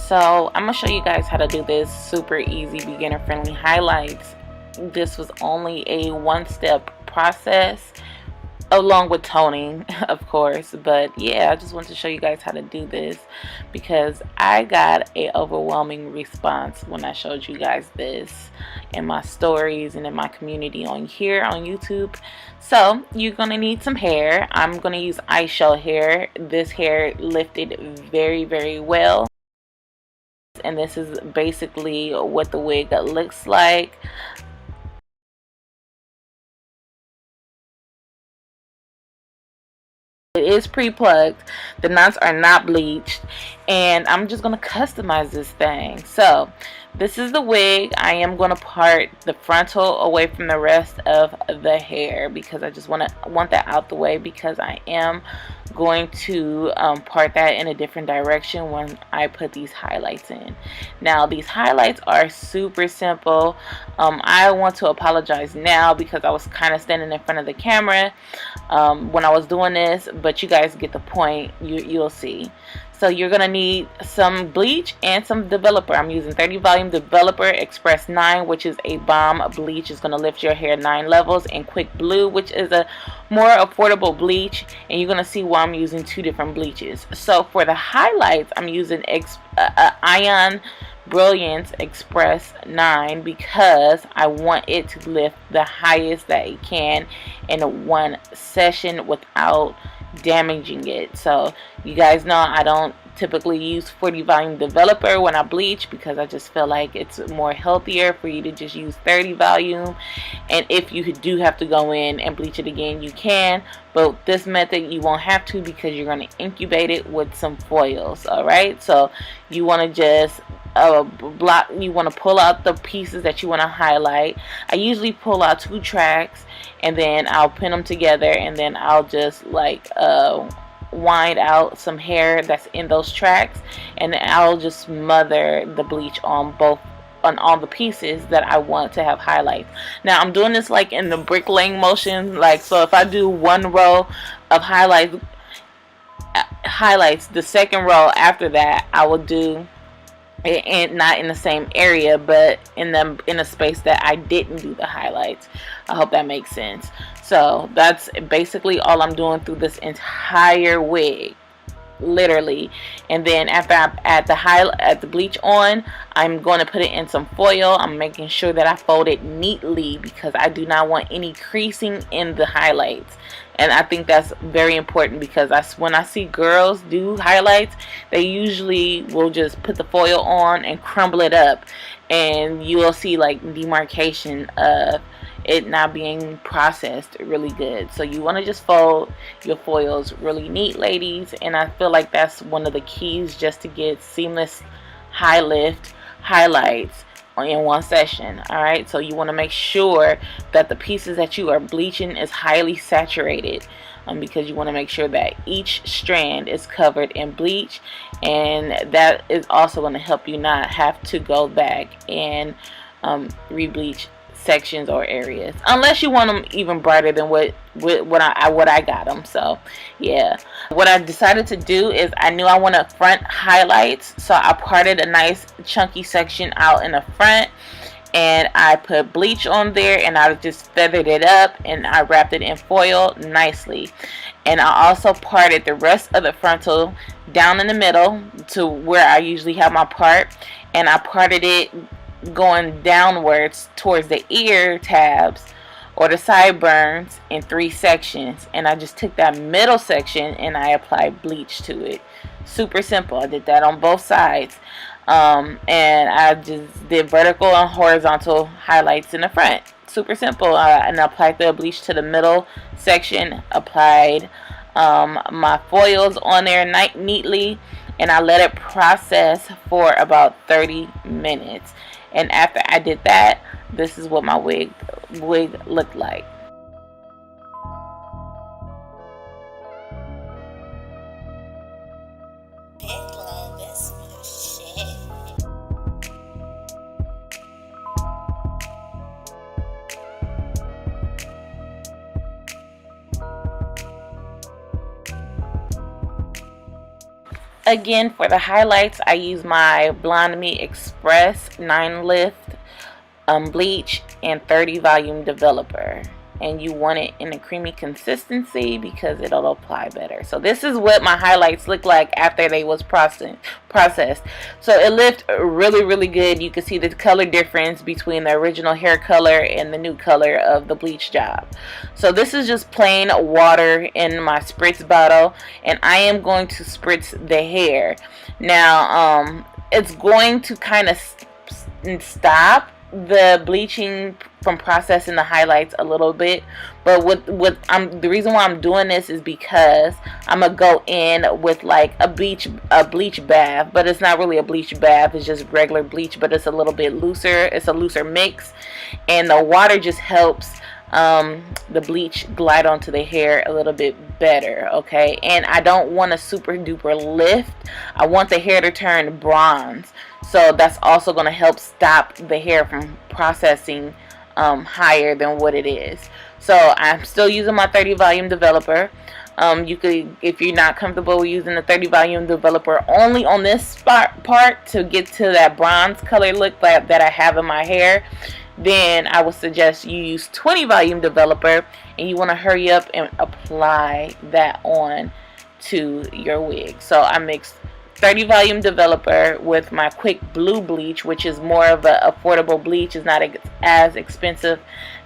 So I'm gonna show you guys how to do this super easy beginner friendly highlights. This was only a one-step process along with toning, of course, but yeah, I just wanted to show you guys how to do this because I got a overwhelming response when I showed you guys this in my stories and in my community on here on YouTube. So you're gonna need some hair. I'm gonna use Ishow hair. This hair lifted very well, and this is basically what the wig looks like. It is pre-plucked, the knots are not bleached, and I'm just going to customize this thing. So this is the wig. I am going to part the frontal away from the rest of the hair because I just want that out the way, because I am going to part that in a different direction when I put these highlights in. Now these highlights are super simple. I want to apologize now because I was kind of standing in front of the camera when I was doing this, but you guys get the point. You'll see. So you're gonna need some bleach and some developer. I'm using 30 volume developer express 9, which is a bomb bleach. It's gonna lift your hair 9 levels, and quick blue, which is a more affordable bleach, and you're gonna see why I'm using 2 different bleaches. So for the highlights, I'm using Ion Brilliance Express 9 because I want it to lift the highest that it can in one session without damaging it. So you guys know I don't typically use 40 volume developer when I bleach because I just feel like it's more healthier for you to just use 30 volume, and if you do have to go in and bleach it again, you can, but this method you won't have to because you're going to incubate it with some foils. Alright, so you want to just you want to pull out the pieces that you want to highlight. I usually pull out 2 tracks and then I'll pin them together, and then I'll just like wind out some hair that's in those tracks, and then I'll just smother the bleach on all the pieces that I want to have highlights. Now I'm doing this like in the bricklaying motion, like, so if I do one row of highlights, the second row after that I will do it, and not in the same area, but in a space that I didn't do the highlights. I hope that makes sense. So that's basically all I'm doing through this entire wig, literally. And then after I add the bleach on, I'm going to put it in some foil. I'm making sure that I fold it neatly because I do not want any creasing in the highlights. And I think that's very important because when I see girls do highlights, they usually will just put the foil on and crumble it up, and you will see like demarcation of it not being processed really good. So you want to just fold your foils really neat, ladies, and I feel like that's one of the keys just to get seamless high lift highlights in one session. Alright, so you want to make sure that the pieces that you are bleaching is highly saturated, because you want to make sure that each strand is covered in bleach, and that is also going to help you not have to go back and re-bleach sections or areas, unless you want them even brighter than what I got them. So yeah, what I decided to do is I knew I wanted front highlights, so I parted a nice chunky section out in the front, and I put bleach on there, and I just feathered it up, and I wrapped it in foil nicely. And I also parted the rest of the frontal down in the middle to where I usually have my part, and I parted it going downwards towards the ear tabs or the sideburns in 3 sections, and I just took that middle section and I applied bleach to it. Super simple. I did that on both sides, and I just did vertical and horizontal highlights in the front. Super simple. And I applied the bleach to the middle section, applied my foils on there neatly, and I let it process for about 30 minutes. And after I did that, this is what my wig looked like. Again, for the highlights, I use my Blonde Me Express 9 lift bleach and 30 volume developer, and you want it in a creamy consistency because it'll apply better. So this is what my highlights look like after they was processed. So it looked really good. You can see the color difference between the original hair color and the new color of the bleach job. So this is just plain water in my spritz bottle, and I am going to spritz the hair. Now it's going to kind of stop the bleaching from processing the highlights a little bit, but the reason why I'm doing this is because I'm gonna go in with like a bleach bath, but it's not really a bleach bath, it's just regular bleach, but it's a little bit looser. It's a looser mix, and the water just helps the bleach glide onto the hair a little bit better. Okay, and I don't want a super duper lift. I want the hair to turn bronze, so that's also going to help stop the hair from processing higher than what it is. So I'm still using my 30 volume developer. You could, if you're not comfortable with using the 30 volume developer only on this part to get to that bronze color look that I have in my hair, then I would suggest you use 20 volume developer, and you want to hurry up and apply that on to your wig. So I mixed 30 volume developer with my quick blue bleach, which is more of an affordable bleach. It's not as expensive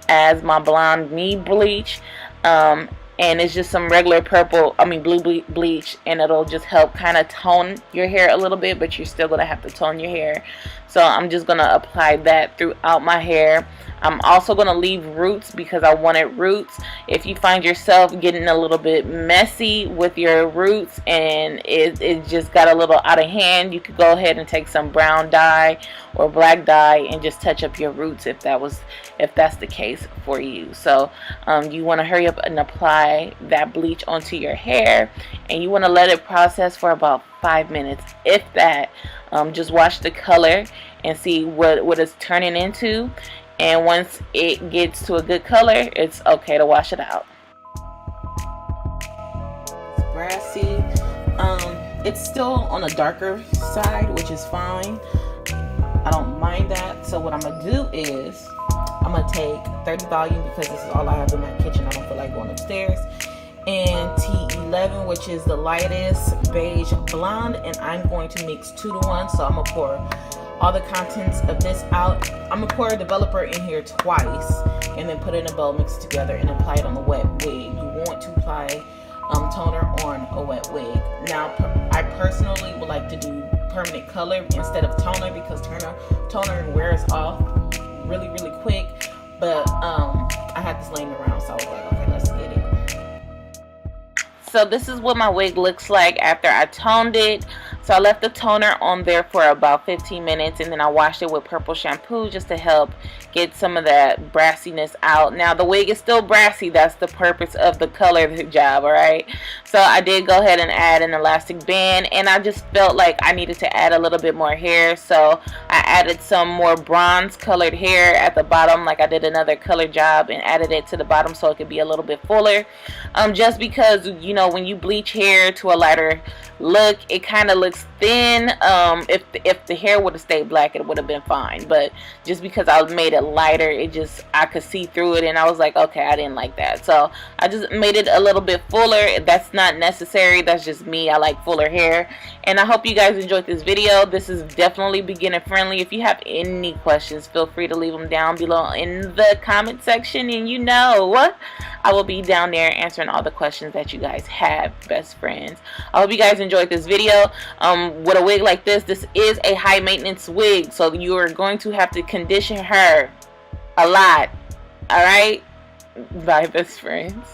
as my Blonde Me bleach, and it's just some regular blue bleach, and it'll just help kind of tone your hair a little bit, but you're still gonna have to tone your hair. So I'm just gonna apply that throughout my hair. I'm also gonna leave roots because I wanted roots. If you find yourself getting a little bit messy with your roots and it just got a little out of hand, you could go ahead and take some brown dye or black dye and just touch up your roots if that's the case for you. So you want to hurry up and apply that bleach onto your hair, and you want to let it process for about 5 minutes, if that. Just watch the color and see what it's turning into, and once it gets to a good color, it's okay to wash it out. It's brassy. It's still on the darker side, which is fine. I don't mind that. So what I'm gonna do is I'm gonna take 30 volume, because this is all I have in my kitchen. I don't feel like going upstairs, and T11, which is the lightest beige blonde, and I'm going to mix 2-to-1. So I'm gonna pour all the contents of this out. I'm gonna pour a developer in here twice, and then put it in a bowl, mix it together, and apply it on the wet wig. You want to apply toner on a wet wig. Now, I personally would like to do permanent color instead of toner, because toner wears off really quick. But I had this laying around, so I was like, okay, let's get it. So this is what my wig looks like after I toned it. So I left the toner on there for about 15 minutes, and then I washed it with purple shampoo just to help get some of that brassiness out. Now the wig is still brassy. That's the purpose of the color job, alright? So I did go ahead and add an elastic band, and I just felt like I needed to add a little bit more hair. So I added some more bronze colored hair at the bottom, like I did another color job, and added it to the bottom so it could be a little bit fuller. Just because, you know, when you bleach hair to a lighter look, it kind of looks thin. If the hair would have stayed black, it would have been fine, but just because I made it lighter, I could see through it, and I was like, okay, I didn't like that, so I just made it a little bit fuller. That's not necessary, that's just me. I like fuller hair. And I hope you guys enjoyed this video. This is definitely beginner friendly. If you have any questions, feel free to leave them down below in the comment section, and you know I will be down there answering all the questions that you guys have, best friends. I hope you guys enjoyed this video. With a wig like this is a high maintenance wig, so you are going to have to condition her a lot. Alright? Bye, best friends.